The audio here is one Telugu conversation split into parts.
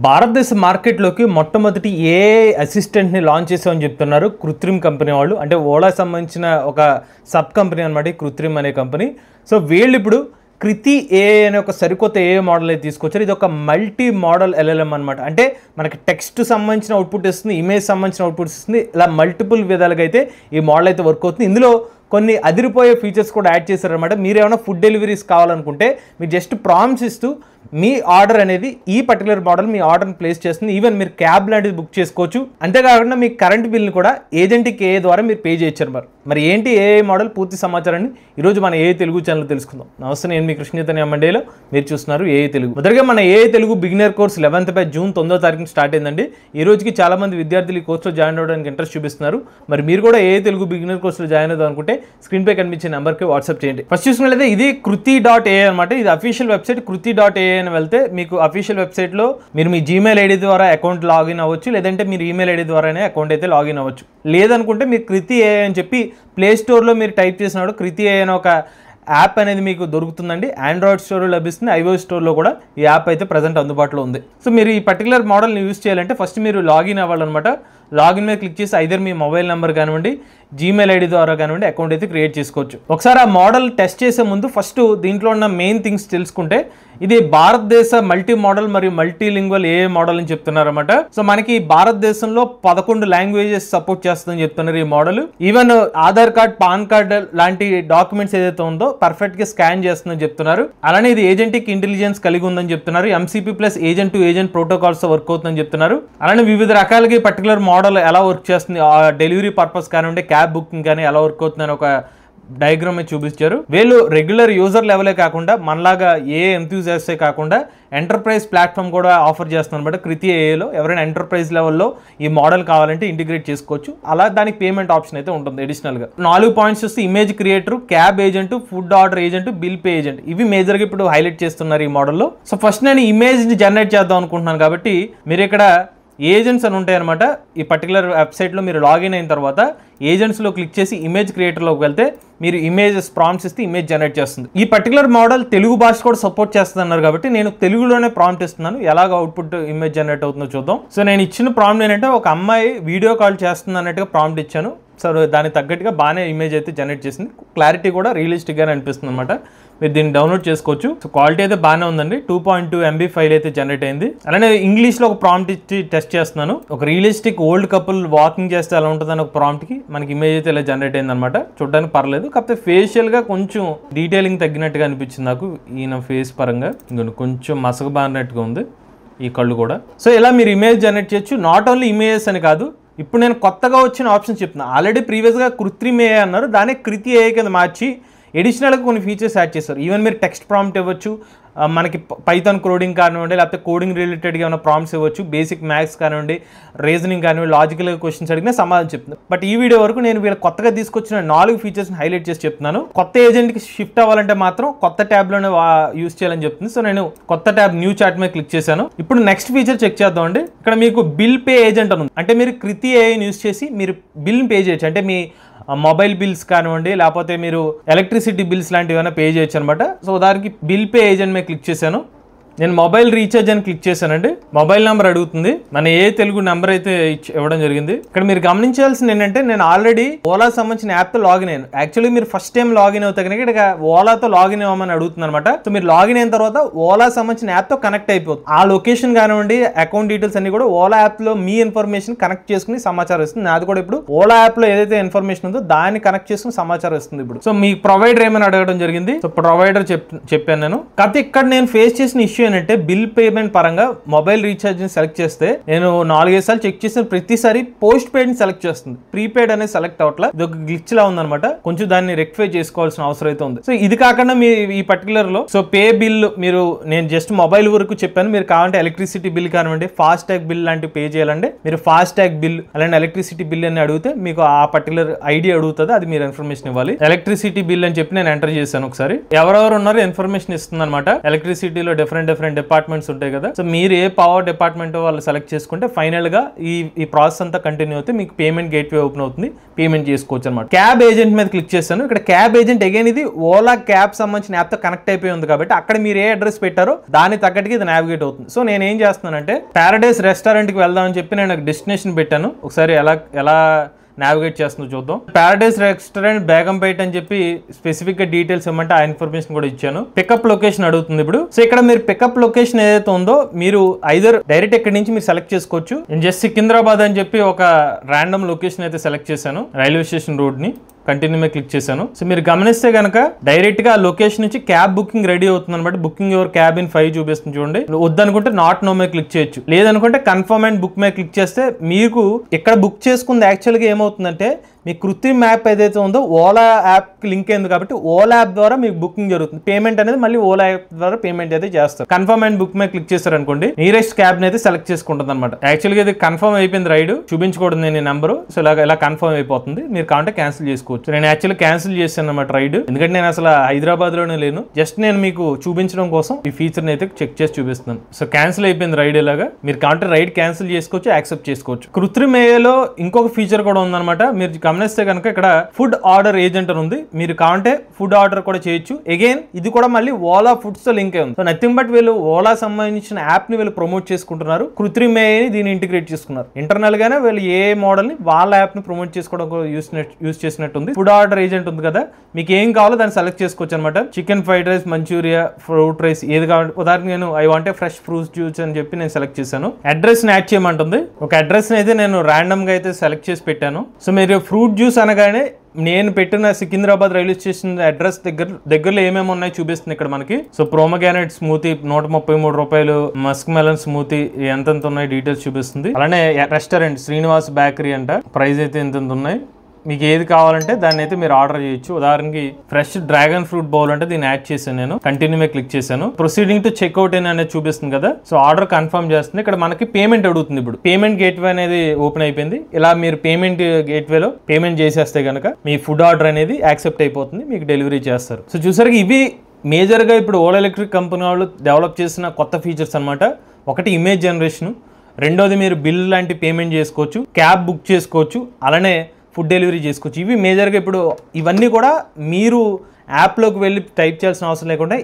భారతదేశ మార్కెట్లోకి మొట్టమొదటి ఏఐ అసిస్టెంట్ని లాంచ్ చేసామని చెప్తున్నారు కృత్రిమ్ కంపెనీ వాళ్ళు. అంటే ఓలా సంబంధించిన ఒక సబ్ కంపెనీ అనమాట కృత్రిమ్ అనే కంపెనీ. సో వీళ్ళు ఇప్పుడు కృతి ఏఐ అనే ఒక సరికొత్త ఏఐ మోడల్ అయితే తీసుకొచ్చారు. ఇది ఒక మల్టీ మోడల్ ఎల్ఎల్ఎం అనమాట. అంటే మనకి టెక్స్ట్ సంబంధించిన అవుట్పుట్ ఇస్తుంది, ఇమేజ్ సంబంధించిన అవుట్పుట్ ఇస్తుంది. ఇలా మల్టిపుల్ విధాలుగా అయితే ఈ మోడల్ అయితే వర్క్ అవుతుంది. ఇందులో కొన్ని అదిరిపోయే ఫీచర్స్ కూడా యాడ్ చేశారనమాట. మీరు ఏమైనా ఫుడ్ డెలివరీస్ కావాలనుకుంటే మీరు జస్ట్ ప్రాంప్ట్స్ ఇస్తూ మీ ఆర్డర్ అనేది ఈ పర్టికులర్ మోడల్ మీ ఆర్డర్ని ప్లేస్ చేస్తుంది. ఈవెన్ మీరు క్యాబ్ లాంటిది బుక్ చేసుకోవచ్చు. అంతేకాకుండా మీ కరెంట్ బిల్ని కూడా ఏజెంట్కి ఏఐ ద్వారా మీరు పే చేయొచ్చారు. మరి ఏంటి ఏఐ మోడల్ పూర్తి సమాచారాన్ని ఈరోజు మన ఏఐ తెలుగు ఛానల్ తెలుసుకుందాం. నమస్తే, నేను మీ కృష్ణచైతన్య మండేలో, మీరు చూస్తున్నారు ఏఐ తెలుగు. మొదటిగా మన AI Telugu beginner course 11th batch June 9వ తారీఖున స్టార్ట్ అయిందండి. ఈ రోజుకి చాలా మంది విద్యార్థులు ఈ కోర్సులో జాయిన్ అవ్వడానికి ఇంట్రెస్ట్ చూపిస్తున్నారు. మరి మీరు కూడా ఏఐ తెలుగు బిగినర్ కోర్సులో జాయిన్ అవుదాం అనుకుంటే స్క్రీన్ పై కనిపించే నెంబర్కి వాట్సాప్ చేయండి. ఫస్ట్ చూసుకున్నట్లయితే ఇది కృతి.ai అనమాట. ఇది అఫీషియల్ వెబ్సైట్ కృతి.ai అని వెళ్తే మీకు అఫీషియల్ వెబ్సైట్లో మీరు మీ జీమెయిల్ ఐడి ద్వారా అకౌంట్ లాగిన్ అవ్వచ్చు, లేదంటే మీరు ఈమెయిల్ ఐడి ద్వారానే అకౌంట్ అయితే లాగిన్ అవ్వచ్చు. లేదనుకుంటే మీరు కృతి ఏఐ అని చెప్పి ప్లే స్టోర్లో మీరు టైప్ చేసినప్పుడు కృతి ఏఐ అని ఒక యాప్ అనేది మీకు దొరుకుతుందండి. ఆండ్రాయిడ్ స్టోర్లో లభిస్తుంది, iOS స్టోర్లో కూడా ఈ యాప్ అయితే ప్రజెంట్ అందుబాటులో ఉంది. సో మీరు ఈ పర్టికులర్ మోడల్ని యూజ్ చేయాలంటే ఫస్ట్ మీరు లాగిన్ అవ్వాలన్నమాట. లాగిన్ మీద క్లిక్ చేసి ఐదర్ మీ మొబైల్ నెంబర్ కానివ్వండి, జీమెయిల్ ఐడి ద్వారా కానివ్వండి అకౌంట్ అయితే క్రియేట్ చేసుకోవచ్చు. ఒకసారి ఆ మోడల్ టెస్ట్ చేసే ముందు ఫస్ట్ దీంట్లో ఉన్న మెయిన్ థింగ్స్ తెలుసుకుంటే ఇది భారతదేశ మల్టీ మోడల్ మరియు మల్టీ లింగ్వల్ ఏఐ మోడల్ అని చెప్తున్నారన్నమాట. సో మనకి భారతదేశంలో 11 లాంగ్వేజెస్ సపోర్ట్ చేస్తుందని చెప్తున్నారు ఈ model. Even Aadhaar card, pan card లాంటి డాక్యుమెంట్స్ ఏదైతే ఉందో పర్ఫెక్ట్ గా స్కాన్ చేస్తుందని చెప్తున్నారు. అలానే ఇది ఏజెంటిక్ ఇంటెలిజెన్స్ కలిగి ఉందని చెప్తున్నారు. MCP plus agent to agent protocols work అవుతుందని చెప్తున్నారు. అలానే వివిధ రకాలుగా ఈ పర్టికులర్ మోడల్ ఎలా వర్క్ చేస్తుంది, డెలివరీ పర్పస్ కానివ్వండి, క్యాబ్ బుకింగ్ కానీ ఎలా వర్క్ అవుతుందని ఒక డయాగ్రామ్ చూపించారు. వీళ్ళు రెగ్యులర్ యూజర్ లెవెలే కాకుండా మనలాగా ఏ ఎంథ్యూజియాస్టే కాకుండా ఎంటర్ప్రైజ్ ప్లాట్ఫామ్ కూడా ఆఫర్ చేస్తున్నారు అనమాట కృతి ఏఐలో. ఎవరైనా ఎంటర్ప్రైజ్ లెవెల్లో ఈ మోడల్ కావాలంటే ఇంటిగ్రేట్ చేసుకోవచ్చు. అలా దానికి పేమెంట్ ఆప్షన్ అయితే ఉంటుంది అడిషనల్గా. 4 పాయింట్స్ వస్తే image creator, cab agent, food order agent, bill pay agent, ఇవి మేజర్గా ఇప్పుడు హైలైట్ చేస్తున్నారు ఈ మోడల్లో. సో ఫస్ట్ నేను ఇమేజ్ని జనరేట్ చేద్దాం అనుకుంటున్నాను కాబట్టి మీరు ఇక్కడ ఏజెంట్స్ అని ఉంటాయన్నమాట. ఈ పర్టికులర్ వెబ్సైట్లో మీరు లాగిన్ అయిన తర్వాత ఏజెంట్స్లో క్లిక్ చేసి ఇమేజ్ క్రియేటర్లోకి వెళ్తే మీరు ఇమేజెస్ ప్రాంప్ట్స్ ఇస్తే ఇమేజ్ జనరేట్ చేస్తుంది. ఈ పర్టికులర్ మోడల్ తెలుగు భాష కూడా సపోర్ట్ చేస్తున్నారు కాబట్టి నేను తెలుగులోనే ప్రాంప్ట్ ఇస్తున్నాను. ఎలాగ అవుట్పుట్ ఇమేజ్ జనరేట్ అవుతుందో చూద్దాం. సో నేను ఇచ్చిన ప్రాంప్ట్ ఏంటంటే ఒక అమ్మాయి వీడియో కాల్ చేస్తుంది అన్నట్టుగా ప్రాంప్ట్ ఇచ్చాను. సో దానికి తగ్గట్టుగా బాగానే ఇమేజ్ అయితే జనరేట్ చేసింది. క్లారిటీ కూడా రియలిస్టిక్గానే అనిపిస్తుంది అనమాట. మీరు దీన్ని డౌన్లోడ్ చేసుకోవచ్చు. సో క్వాలిటీ అయితే బాగానే ఉందండి. 2.2 MB ఫైల్ అయితే జనరేట్ అయింది. అలానే ఇంగ్లీష్లో ఒక ప్రాంప్ట్ ఇచ్చి టెస్ట్ చేస్తున్నాను. ఒక రియలిస్టిక్ ఓల్డ్ కపుల్ వాకింగ్ చేస్తే ఎలా ఉంటుందని ఒక ప్రాంప్ట్కి మనకి ఇమేజ్ అయితే ఇలా జనరేట్ అయింది అనమాట. చూడడానికి పర్లేదు, కాకపోతే ఫేషియల్గా కొంచెం డీటెయిలింగ్ తగ్గినట్టుగా అనిపించింది నాకు. ఈయన ఫేస్ పరంగా కొంచెం మసకబారినట్టుగా ఉంది ఈ కళ్ళు కూడా. సో ఇలా మీరు ఇమేజ్ జనరేట్ చేయొచ్చు. నాట్ ఓన్లీ ఇమేజెస్ అని కాదు, ఇప్పుడు నేను కొత్తగా వచ్చిన ఆప్షన్స్ చెప్తున్నాను. ఆల్రెడీ ప్రీవియస్గా కృత్రిమ ఏఐ అన్నారు, దాన్ని కృతి ఏఐ కింద మార్చి ఎడిషనల్గా కొన్ని ఫీచర్స్ యాడ్ చేస్తారు. ఈవెన్ మీరు టెక్స్ట్ ప్రాంప్ట్ ఇవ్వచ్చు, మనకి పైథాన్ కోడింగ్ కానివ్వండి, లేకపోతే కోడింగ్ రిలేటెడ్గా ఏమైనా ప్రాంప్ట్స్ ఇవ్వచ్చు, బేసిక్ మ్యాథ్స్ కానివ్వండి, రీజనింగ్ కానివ్వండి, లాజికల్ క్వశ్చన్స్ అడిగినా సమాధానం చెప్తున్నాను. బట్ ఈ వీడియో వరకు నేను వీళ్ళ కొత్తగా తీసుకొచ్చిన 4 ఫీచర్స్ని హైలైట్ చేసి చెప్తున్నాను. కొత్త ఏజెంట్కి షిఫ్ట్ అవ్వాలంటే మాత్రం కొత్త ట్యాబ్లోనే యూస్ చేయాలని చెప్తుంది. సో నేను కొత్త ట్యాబ్ న్యూ చాట్ మీద క్లిక్ చేశాను. ఇప్పుడు నెక్స్ట్ ఫీచర్ చెక్ చేద్దాం అండి. ఇక్కడ మీకు బిల్ పే ఏజెంట్ అని ఉంది. అంటే మీరు కృతి ఏఐని యూస్ చేసి మీరు బిల్ని పే చేయొచ్చు. అంటే మీ మొబైల్ బిల్స్ కానివ్వండి, లేకపోతే మీరు ఎలక్ట్రిసిటీ బిల్స్ లాంటివి ఏమైనా పే చేయొచ్చు అనమాట. సో దానికి బిల్ పే ఏజెంట్ మీద క్లిక్ చేశాను. నేను మొబైల్ రీఛార్జ్ అని క్లిక్ చేశానండి. మొబైల్ నెంబర్ అడుగుతుంది. మన ఏ తెలుగు నెంబర్ అయితే ఇవ్వడం జరిగింది. ఇక్కడ మీరు గమనించాల్సింది ఏంటంటే నేను ఆల్రెడీ ఓలా సంబంధించిన యాప్తో లాగిన్ అయ్యాను. యాక్చువల్లీ మీరు ఫస్ట్ టైం లాగిన్ అవుతే కనుక ఇక్కడ ఓలాతో లాగిన్ అవ్వమని అడుగుతుంది అనమాట. సో మీరు లాగిన్ అయిన తర్వాత ఓలా సంబంధించిన యాప్తో కనెక్ట్ అయిపోతుంది. ఆ లొకేషన్ కానివ్వండి, అకౌంట్ డీటెయిల్స్ అన్ని కూడా ఓలా యాప్లో మీ ఇన్ఫర్మేషన్ కనెక్ట్ చేసుకుని సమాచారం ఇస్తుంది. నాది కూడా ఇప్పుడు ఓలా యాప్లో ఏదైతే ఇన్ఫర్మేషన్ ఉందో దాన్ని కనెక్ట్ చేసుకుని సమాచారం ఇస్తుంది ఇప్పుడు. సో మీ ప్రొవైడర్ ఏమని అడగడం జరిగింది. సో ప్రొవైడర్ చెప్పాను నేను. కాకపోతే ఇక్కడ నేను ఫేస్ చేసిన ఇష్యూ ఏంటంటే బిల్ పేమెంట్ పరంగా మొబైల్ రీఛార్జ్ ని సెలెక్ట్ చేస్తే నేను 4-5 సార్లు చెక్ చేసిన ప్రతిసారి పోస్ట్ పెయిడ్ ని సెలెక్ట్ చేస్తుంది, ప్రీపెయిడ్ అనేది సెలెక్ట్ అవట్లా. ఇది ఒక గ్లిచ్ లా ఉందన్నమాట. కొంచెం దాన్ని రెక్టిఫై చేసుకోవాల్సిన అవసరం అయితే ఉంది. సో ఇది కాకుండా మీ ఈ పర్టికులర్ లో సో పే బిల్ మీరు నేను జస్ట్ మొబైల్ వరకు చెప్పాను. మీరు కావాలంటే ఎలక్ట్రిసిటీ బిల్ కానివ్వండి, ఫాస్ట్ ట్యాగ్ బిల్ లాంటివి పే చేయాలంటే మీరు ఫాస్ట్ ట్యాగ్ బిల్ అలాంటి ఎలక్ట్రిసిటీ బిల్ అని అడిగితే మీకు ఆ పర్టికులర్ ఐడి అడుగుతుంది. అది మీరు ఇన్ఫర్మేషన్ ఇవ్వాలి. ఎలక్ట్రిసిటీ బిల్ అని చెప్పి నేను ఎంటర్ చేశాను. ఒకసారి ఎవరెవరు ఉన్నారో ఇన్ఫర్మేషన్ ఇస్తుంది అనమాట. ఎలక్ట్రిసిటీలో డిఫరెంట్ డిఫరెంట్ డిపార్ట్మెంట్స్ ఉంటాయి కదా. సో మీరు ఏ పవర్ డిపార్ట్మెంట్ వాళ్ళు సెలెక్ట్ చేసుకుంటే ఫైనల్ గా ఈ ప్రాసెస్ అంతా కంటిన్యూ అవుతుంది, మీకు పేమెంట్ గేట్వే ఓపెన్ అవుతుంది, పేమెంట్ చేసుకోవచ్చు అనమాట. క్యాబ్ ఏజెంట్ మీద క్లిక్ చేస్తాను. ఇక్కడ క్యాబ్ ఏజెంట్ అగైన్ ఇది ఓలా క్యాబ్ సంబంధించిన యాప్ తో కనెక్ట్ అయిపోయి ఉంది కాబట్టి అక్కడ మీరు ఏ అడ్రస్ పెట్టారో దాని తగ్గట్టుగా ఇది నావిగేట్ అవుతుంది. సో నేను ఏం చేస్తున్నానంటే ప్యారడైస్ రెస్టారెంట్ కి వెళ్దామని చెప్పి నేను డెస్టినేషన్ పెట్టాను. ఒకసారి ఎలా నావిగేట్ చేస్తుందో చూద్దాం. ప్యారడైస్ రెస్టారెంట్ బేగంపేట అని చెప్పి స్పెసిఫిక్ గా డీటెయిల్స్ ఇవ్వమంటే ఆ ఇన్ఫర్మేషన్ కూడా ఇచ్చాను. పికప్ లొకేషన్ అడుగుతుంది ఇప్పుడు. సో ఇక్కడ మీరు పికప్ లొకేషన్ ఏదైతే ఉందో మీరు ఐదర్ డైరెక్ట్ ఇక్కడ నుంచి మీరు సెలెక్ట్ చేసుకోవచ్చు. నేను జస్ట్ సికింద్రాబాద్ అని చెప్పి ఒక ర్యాండమ్ లొకేషన్ అయితే సెలెక్ట్ చేశాను, రైల్వే స్టేషన్ రోడ్ ని. కంటిన్యూ మీద క్లిక్ చేశాను. సో మీరు గమనిస్తే కనుక డైరెక్ట్ గా లొకేషన్ నుంచి క్యాబ్ బుకింగ్ రెడీ అవుతుంది అనమాట. బుకింగ్ యువర్ క్యాబ్ ఇన్ 5 చూపిస్తుంది చూడండి. వద్దనుకుంటే నాట్ నో మీద క్లిక్ చేయొచ్చు, లేదనుకుంటే కన్ఫర్మ్ అండ్ బుక్ మీద క్లిక్ చేస్తే మీకు ఇక్కడ బుక్ చేసుకుంది యాక్చువల్గా ఏమవుతుందంటే మీ కృత్రిమ యాప్ ఏదైతే ఉందో ఓలా యాప్ లింక్ అయింది కాబట్టి ఓలా యాప్ ద్వారా మీకు బుకింగ్ జరుగుతుంది. పేమెంట్ అనేది మళ్ళీ ఓలా యాప్ ద్వారా పేమెంట్ అయితే చేస్తారు. కన్ఫర్మ్ అండ్ బుక్ మీద క్లిక్ చేస్తారు అనుకోండి, నియరెస్ట్ క్యాబ్ అయితే సెలెక్ట్ చేసుకుంటుంది అనమాట. యాక్చువల్గా ఇది కన్ఫర్మ్ అయిపోయింది రైడ్, చూపించకూడదు నేను నెంబరు. సో ఇలా కన్ఫర్మ్ అయిపోతుంది, మీరు కావాలంటే క్యాన్సిల్ చేసుకోవచ్చు. నేను యాక్చువల్లీ క్యాన్సిల్ చేశాను అనమాట రైడ్, ఎందుకంటే నేను అసలు హైదరాబాద్ లోనే లేను. జస్ట్ నేను మీకు చూపించడం కోసం ఈ ఫీచర్ అయితే చెక్ చేసి చూపిస్తున్నాను. సో క్యాన్సిల్ అయిపోయింది రైడ్. ఇలాగా మీరు కావాలంటే రైడ్ క్యాన్సిల్ చేసుకోవచ్చు, యాక్సెప్ట్ చేసుకోవచ్చు. కృత్రిమ ఏఐలో ఇంకొక ఫీచర్ కూడా ఉందన్నమాట. మీరు గమనిస్తే కనుక ఇక్కడ ఫుడ్ ఆర్డర్ ఏజెంట్ ఉంది, మీరు కావాలంటే ఫుడ్ ఆర్డర్ కూడా చేయొచ్చు. అగైన్ ఇది కూడా మళ్ళీ ఓలా ఫుడ్స్ తో లింక్ అయి ఉంది. సో నథింగ్ బట్ వీళ్ళు ఓలా సంబంధించిన యాప్ ని వీళ్ళు ప్రమోట్ చేసుకుంటున్నారు, కృత్రిమ ఏఐని దీన్ని ఇంటిగ్రేట్ చేసుకున్నారు. ఇంటర్నల్ గానే వీళ్ళు ఏ మోడల్ ని వాళ్ళ యాప్ ని ప్రమోట్ చేసుకోవడం యూస్ చేసినట్టుంది. ఫుడ్ ఆర్డర్ ఏజెంట్ ఉంది కదా, మీకు ఏం కావాలో దాన్ని సెలెక్ట్ చేసుకోవచ్చు అనమాట. Chicken fried rice, manchuria, fruit rice ఏది కావాలి. ఉదాహరణకి నేను I want fresh fruits juice అని చెప్పి నేను సెలెక్ట్ చేశాను. అడ్రస్ ని యాడ్ చేయమంటుంది. ఒక అడ్రస్ ని అయితే నేను ర్యాండమ్ గా అయితే సెలెక్ట్ చేసి పెట్టాను. సో మీరు ఫ్రూట్ జ్యూస్ అనగానే నేను పెట్టిన సికింద్రాబాద్ రైల్వే స్టేషన్ అడ్రస్ దగ్గరలో ఏమేమి ఉన్నాయి చూపిస్తుంది ఇక్కడ మనకి. సో ప్రోమోగ్రానైట్ స్మూతీ 133 రూపాయలు, మస్క్ మెలన్ స్మూతీ ఎంతెంత ఉన్నాయి డీటెయిల్స్ చూపిస్తుంది. అలానే రెస్టారెంట్ శ్రీనివాస్ బేకరీ అంట, ప్రైస్ అయితే ఎంతెంత ఉన్నాయి. మీకు ఏది కావాలంటే దాన్ని అయితే మీరు ఆర్డర్ చేయొచ్చు. ఉదాహరణకి ఫ్రెష్ డ్రాగన్ ఫ్రూట్ బౌల్ అంటే దీన్ని యాడ్ చేశాను నేను. కంటిన్యూ మీద క్లిక్ చేశాను. ప్రొసీడింగ్ టు చెక్అవుట్ అనేది చూపిస్తుంది కదా. సో ఆర్డర్ కన్ఫర్మ్ చేస్తుంది. ఇక్కడ మనకి పేమెంట్ అడుగుతుంది. ఇప్పుడు పేమెంట్ గేట్వే అనేది ఓపెన్ అయిపోయింది. ఇలా మీరు పేమెంట్ గేట్వేలో పేమెంట్ చేసేస్తే కనుక మీ ఫుడ్ ఆర్డర్ అనేది యాక్సెప్ట్ అయిపోతుంది, మీకు డెలివరీ చేస్తారు. సో చూసారు, ఇవి మేజర్గా ఇప్పుడు ఓలా ఎలక్ట్రిక్ కంపెనీ వాళ్ళు డెవలప్ చేసిన కొత్త ఫీచర్స్ అనమాట. ఒకటి ఇమేజ్ జనరేషన్, రెండోది మీరు బిల్ లాంటి పేమెంట్ చేసుకోవచ్చు, క్యాబ్ బుక్ చేసుకోవచ్చు, అలానే ఫుడ్ డెలివరీ చేసుకోవచ్చు. ఇవి మేజర్గా ఇప్పుడు ఇవన్నీ కూడా మీరు యాప్లోకి వెళ్ళి టైప్ చేయాల్సిన అవసరం లేకుండా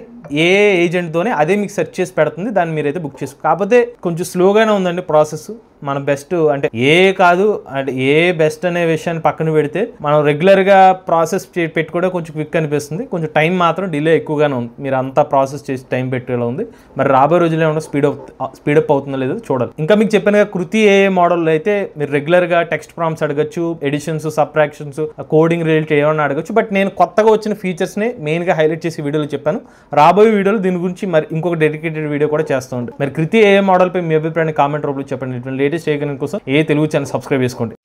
ఏ ఏజెంట్తోనే అదే మీకు సెర్చ్ చేసి పెడుతుంది, దాన్ని మీరైతే బుక్ చేసుకో. కాకపోతే కొంచెం స్లోగానే ఉందండి ప్రాసెస్. మన బెస్ట్ అంటే ఏ బెస్ట్ అనే విషయాన్ని పక్కన పెడితే మనం రెగ్యులర్గా ప్రాసెస్ పెట్టుకోవడం కొంచెం క్విక్ అనిపిస్తుంది. కొంచెం టైం మాత్రం డిలే ఎక్కువగానే ఉంది. మీరు అంతా ప్రాసెస్ చేసి టైం పెట్టేలా ఉంది. మరి రాబోయే రోజుల్లో ఏమన్నా స్పీడప్ అవుతుందో లేదో చూడాలి. ఇంకా మీకు చెప్పిన కృతి ఏ మోడల్ అయితే మీరు రెగ్యులర్గా టెక్స్ట్ ప్రాంప్ట్స్ అడగచ్చు, ఎడిషన్స్, సబ్ట్రాక్షన్స్, కోడింగ్ రిలేటెడ్ ఏమన్నా అడగచ్చు. బట్ నేను కొత్తగా వచ్చిన ఫీచర్స్ని మెయిన్గా హైలైట్ చేసి వీడియోలో చెప్పాను. రాబోయే వీడియోలో దీని గురించి మరి ఇంకొక డెడికేటెడ్ వీడియో కూడా చేస్తూ ఉంటాను. మరి కృతి ఏ మోడల్ పై మీ అభిప్రాయాన్ని కామెంట్ రూపంలో చెప్పండి. లేటెస్ట్ చేయగలిగిన కోసం ఏ తెలుగు ఛానల్ సబ్స్క్రైబ్ చేసుకోండి.